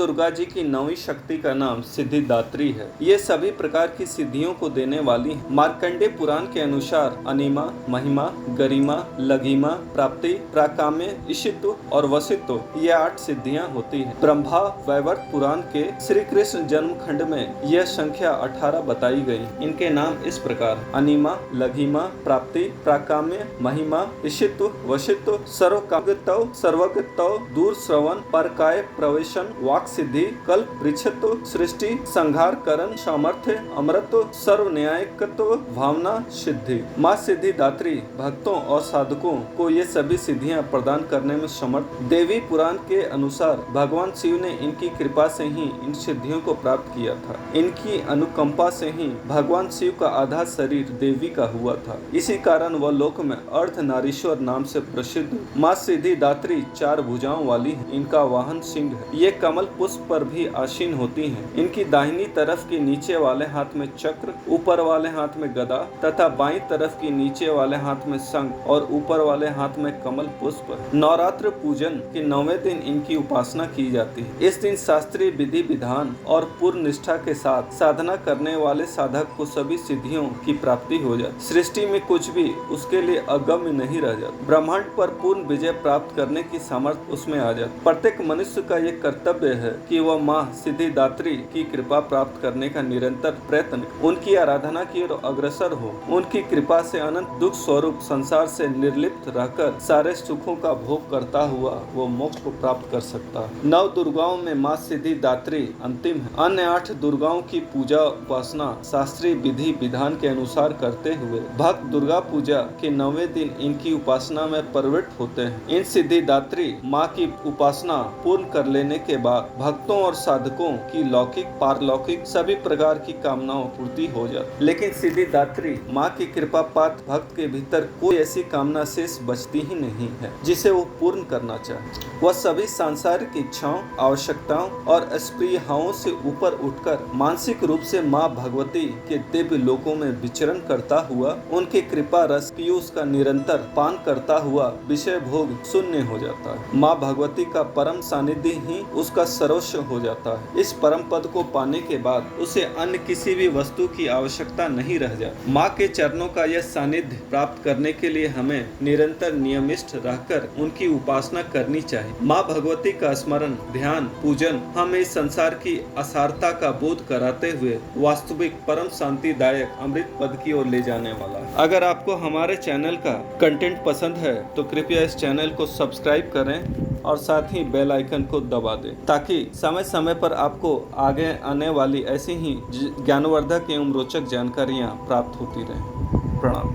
दुर्गा जी की नौवीं शक्ति का नाम सिद्धिदात्री है। ये सभी प्रकार की सिद्धियों को देने वाली है। मार्कंडेय पुराण के अनुसार अनिमा, महिमा, गरिमा, लघिमा, प्राप्ति, प्राकाम्य, इशित्व और वसित्व ये 8 सिद्धियां होती हैं। ब्रह्मा वैवर्त पुराण के श्री कृष्ण जन्म खंड में यह संख्या 18 बताई गई। इनके नाम इस प्रकार: अनिमा, लघिमा, प्राप्ति, प्राकाम्य, महिमा, इशित्व, वसित्व, सर्वकामगतौ, सर्वगतौ, दूर श्रवण, परकाय प्रवेशन, वाक सिद्धि, कल्प वृक्षत्व, सृष्टि, संहार करण, सामर्थ्य, अमरत्व, सर्व न्यायिकत्व, भावना, सिद्धि। माँ सिद्धिदात्री भक्तों और साधकों को ये सभी सिद्धियां प्रदान करने में समर्थ। देवी पुराण के अनुसार भगवान शिव ने इनकी कृपा से ही इन सिद्धियों को प्राप्त किया था। इनकी अनुकंपा से ही भगवान शिव का आधा शरीर देवी का हुआ था। इसी कारण वह लोक में अर्धनारीश्वर नाम से प्रसिद्ध। माँ सिद्धिदात्री 4 भुजाओं वाली है। इनका वाहन सिंह है। ये कमल पुष्प पर भी आसीन होती हैं। इनकी दाहिनी तरफ के नीचे वाले हाथ में चक्र, ऊपर वाले हाथ में गदा तथा बाईं तरफ की नीचे वाले हाथ में शंख और ऊपर वाले हाथ में कमल पुष्प। नवरात्र पूजन के 9वें दिन इनकी उपासना की जाती है। इस दिन शास्त्रीय विधि विधान और पूर्ण निष्ठा के साथ साधना करने वाले साधक को सभी सिद्धियों की प्राप्ति हो जाती। सृष्टि में कुछ भी उसके लिए अगम्य नहीं रह जाता। ब्रह्मांड पर पूर्ण विजय प्राप्त करने की सामर्थ्य उसमें आ जाती। प्रत्येक मनुष्य का ये कर्तव्य है कि वह माँ सिद्धिदात्री की कृपा प्राप्त करने का निरंतर प्रयत्न, उनकी आराधना की ओर अग्रसर हो। उनकी कृपा से अनंत दुख स्वरूप संसार से निर्लिप्त रहकर सारे सुखों का भोग करता हुआ वो मोक्ष को प्राप्त कर सकता है। 9 दुर्गाओं में माँ सिद्धिदात्री अंतिम है। अन्य 8 दुर्गाओं की पूजा उपासना शास्त्रीय विधि विधान के अनुसार करते हुए भक्त दुर्गा पूजा के 9वें दिन इनकी उपासना में प्रवृत्त होते हैं। इन सिद्धिदात्री माँ की उपासना पूर्ण कर लेने के बाद भक्तों और साधकों की लौकिक पारलौकिक सभी प्रकार की कामनाओं पूर्ति हो जाती। लेकिन सिद्धिदात्री माँ की कृपा पात्र भक्त के भीतर कोई ऐसी कामना शेष बचती ही नहीं है जिसे वो पूर्ण करना चाहे। वह सभी सांसारिक इच्छाओं, आवश्यकताओं और अस्पृहाओं से ऊपर उठकर मानसिक रूप से माँ भगवती के दिव्य लोकों में विचरण करता हुआ उनकी कृपा रस पीयूष का निरंतर पान करता हुआ विषय भोग शून्य हो जाता है। माँ भगवती का परम सानिध्य ही उसका सर्वस्व हो जाता है। इस परम पद को पाने के बाद उसे अन्य किसी भी वस्तु की आवश्यकता नहीं रह जाती। माँ के चरणों का यह सानिध्य प्राप्त करने के लिए हमें निरंतर नियमिष्ठ रहकर उनकी उपासना करनी चाहिए। माँ भगवती का स्मरण, ध्यान, पूजन हमें इस संसार की असारता का बोध कराते हुए वास्तविक परम शांतिदायक अमृत पद की ओर ले जाने वाला है। अगर आपको हमारे चैनल का कंटेंट पसंद है तो कृपया इस चैनल को सब्सक्राइब करें और साथ ही बेल आइकन को दबा दें ताकि समय समय पर आपको आगे आने वाली ऐसी ही ज्ञानवर्धक एवं रोचक जानकारियाँ प्राप्त होती रहें। प्रणाम।